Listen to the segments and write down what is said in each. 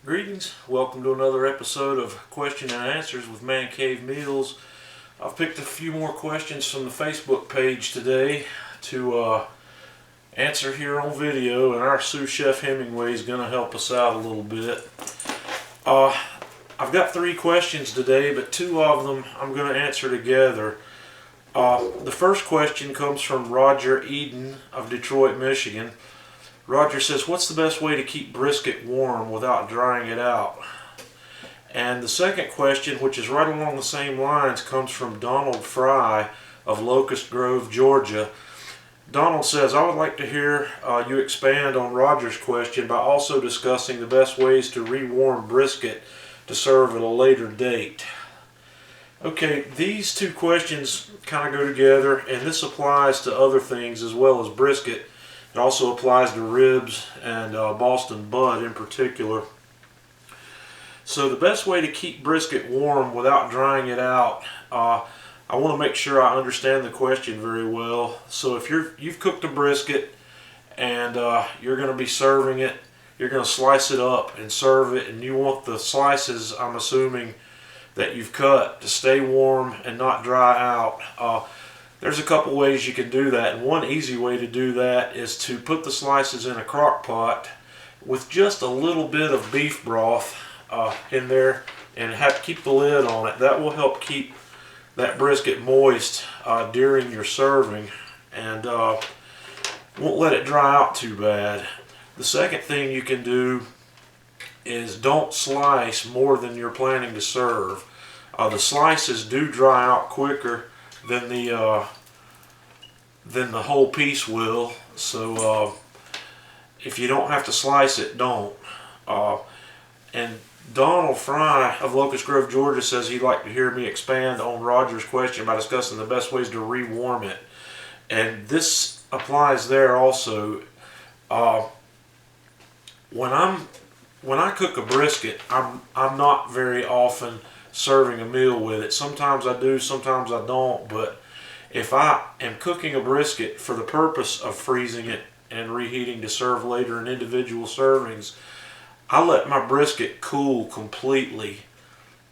Greetings, welcome to another episode of Question and Answers with Man Cave Meals. I've picked a few more questions from the Facebook page today to answer here on video, and our sous chef Hemingway is going to help us out a little bit. I've got 3 questions today, but 2 of them I'm going to answer together. The first question comes from Roger Eden of Detroit, Michigan. Roger says, what's the best way to keep brisket warm without drying it out? And the second question, which is right along the same lines, comes from Donald Fry of Locust Grove, Georgia. Donald says, I would like to hear you expand on Roger's question by also discussing the best ways to rewarm brisket to serve at a later date. Okay, these 2 questions kind of go together, and this applies to other things as well as brisket. It also applies to ribs and Boston butt in particular. So the best way to keep brisket warm without drying it out, I want to make sure I understand the question very well. So if you've cooked a brisket and you're going to be serving it, you're going to slice it up and serve it, and you want the slices, I'm assuming, that you've cut to stay warm and not dry out. There's a couple ways you can do that, and one easy way to do that is to put the slices in a crock pot with just a little bit of beef broth in there and keep the lid on it. That will help keep that brisket moist during your serving and won't let it dry out too bad. The second thing you can do is don't slice more than you're planning to serve. The slices do dry out quicker than the whole piece will, so if you don't have to slice it, don't. And Donald Fry of Locust Grove, Georgia says he'd like to hear me expand on Roger's question by discussing the best ways to rewarm it, and this applies there also. When I cook a brisket, I'm not very often serving a meal with it. Sometimes I do, sometimes I don't, but if I am cooking a brisket for the purpose of freezing it and reheating to serve later in individual servings, I let my brisket cool completely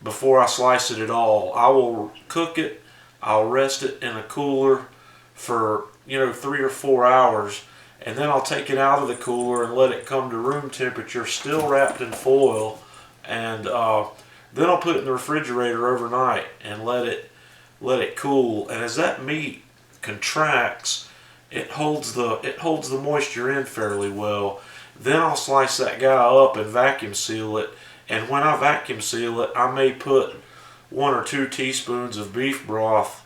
before I slice it at all. I will cook it, I'll rest it in a cooler for 3 or 4 hours, and then I'll take it out of the cooler and let it come to room temperature, still wrapped in foil, and then I'll put it in the refrigerator overnight and let it cool. And as that meat contracts, it holds the moisture in fairly well. Then I'll slice that guy up and vacuum seal it. And when I vacuum seal it, I may put 1 or 2 teaspoons of beef broth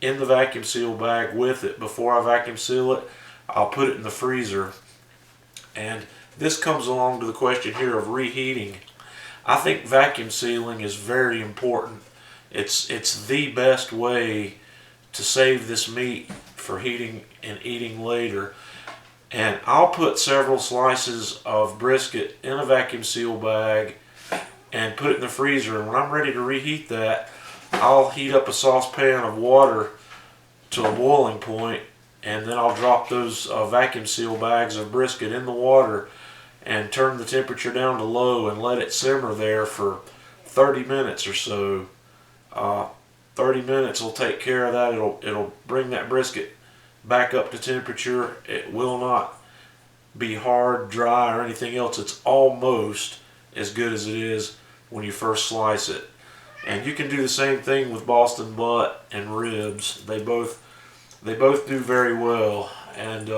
in the vacuum seal bag with it. Before I vacuum seal it, I'll put it in the freezer. And this comes along to the question here of reheating. I think vacuum sealing is very important. It's the best way to save this meat for heating and eating later. And I'll put several slices of brisket in a vacuum seal bag and put it in the freezer. And when I'm ready to reheat that, I'll heat up a saucepan of water to a boiling point, and then I'll drop those vacuum seal bags of brisket in the water and turn the temperature down to low and let it simmer there for 30 minutes or so. 30 minutes will take care of that. It'll bring that brisket back up to temperature. It will not be hard, dry, or anything else. It's almost as good as it is when you first slice it. And you can do the same thing with Boston butt and ribs. They both do very well. And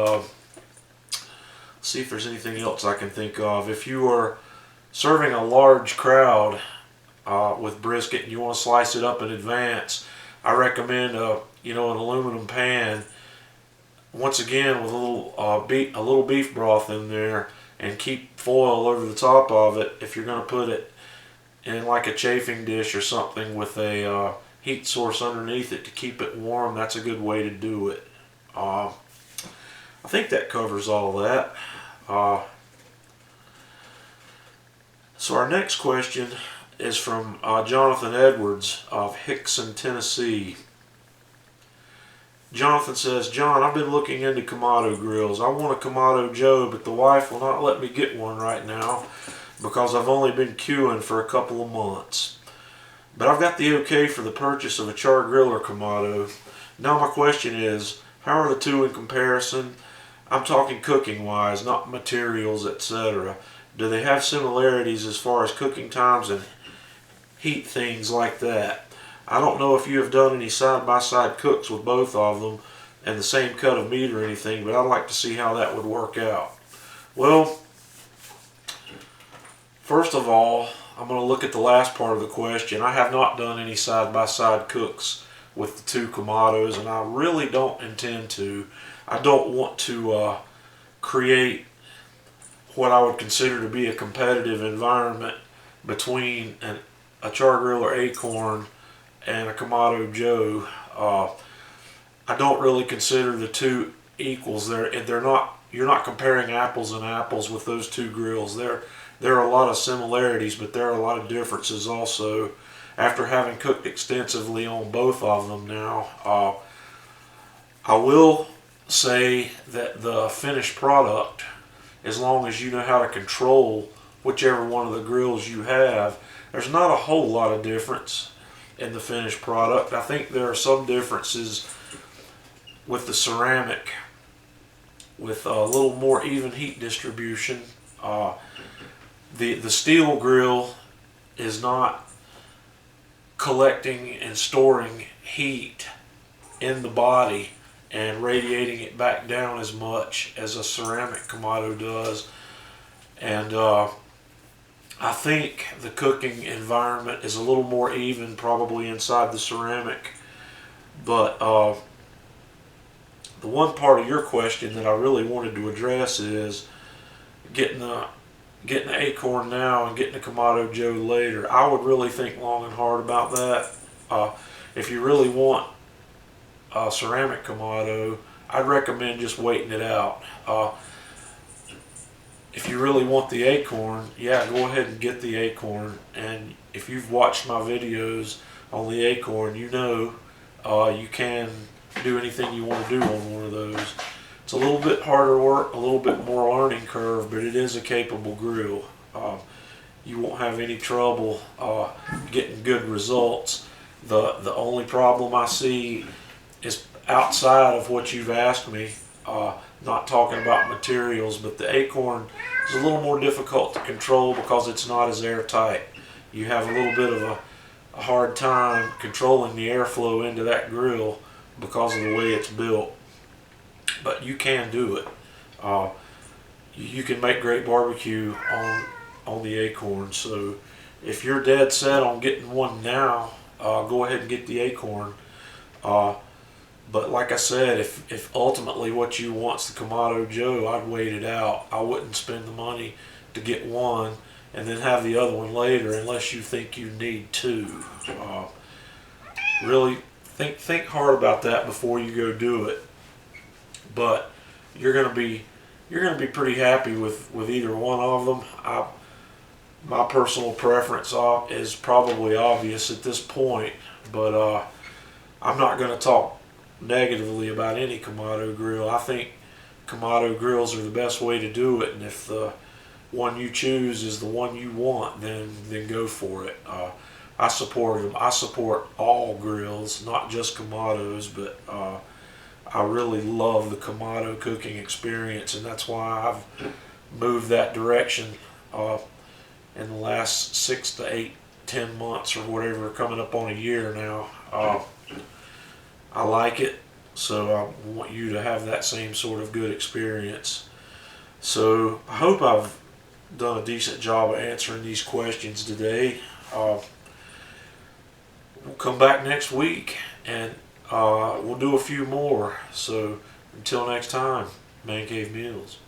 see if there's anything else I can think of. If you are serving a large crowd with brisket and you want to slice it up in advance, I recommend an aluminum pan, once again with a little beef broth in there, and keep foil over the top of it. If you're going to put it in like a chafing dish or something with a heat source underneath it to keep it warm, that's a good way to do it. I think that covers all that. So our next question is from Jonathan Edwards of Hickson, Tennessee. Jonathan says, John, I've been looking into Kamado grills. I want a Kamado Joe, but the wife will not let me get one right now. because I've only been queuing for a couple of months. But I've got the okay for the purchase of a char-griller Kamado. Now my question is, how are the two in comparison? I'm talking cooking wise, not materials, etc. Do they have similarities as far as cooking times and heat, things like that? I don't know if you have done any side-by-side cooks with both of them and the same cut of meat or anything, but I'd like to see how that would work out. Well, first of all, I'm going to look at the last part of the question. I have not done any side-by-side cooks with the two Kamados, and I really don't intend to. I don't want to create what I would consider to be a competitive environment between a char-griller Acorn and a Kamado Joe. I don't really consider the two equals. They're not. You're not comparing apples and apples with those two grills. There are a lot of similarities, but there are a lot of differences also. After having cooked extensively on both of them now, I will say that the finished product, as long as you know how to control whichever one of the grills you have, there's not a whole lot of difference in the finished product. I think there are some differences with the ceramic, with a little more even heat distribution. The steel grill is not collecting and storing heat in the body and radiating it back down as much as a ceramic Kamado does. And I think the cooking environment is a little more even probably inside the ceramic. But the one part of your question that I really wanted to address is getting the Acorn now and getting the Kamado Joe later. I would really think long and hard about that. If you really want a ceramic Kamado, I'd recommend just waiting it out. If you really want the Acorn, yeah, go ahead and get the Acorn. And if you've watched my videos on the Acorn, you know you can do anything you want to do on one of those. It's a little bit harder work, a little bit more learning curve, but it is a capable grill. You won't have any trouble getting good results. The only problem I see is outside of what you've asked me, not talking about materials, but the Acorn is a little more difficult to control because it's not as airtight. You have a little bit of a hard time controlling the airflow into that grill because of the way it's built. But you can do it. You can make great barbecue on the Acorn. So if you're dead set on getting one now, go ahead and get the Acorn. But like I said, if ultimately what you want's the Kamado Joe, I'd wait it out. I wouldn't spend the money to get one and then have the other one later unless you think you need two. Really think hard about that before you go do it. But you're gonna be pretty happy with either one of them. My personal preference is probably obvious at this point, but I'm not going to talk negatively about any Kamado grill. I think Kamado grills are the best way to do it, and if the one you choose is the one you want, then go for it. I support them. I support all grills, not just Kamados, but I really love the Kamado cooking experience, and that's why I've moved that direction in the last 6 to 8, 10 months or whatever, coming up on a year now. I like it, so I want you to have that same sort of good experience. So I hope I've done a decent job of answering these questions today. We'll come back next week and we'll do a few more. So until next time, Man Cave Meals.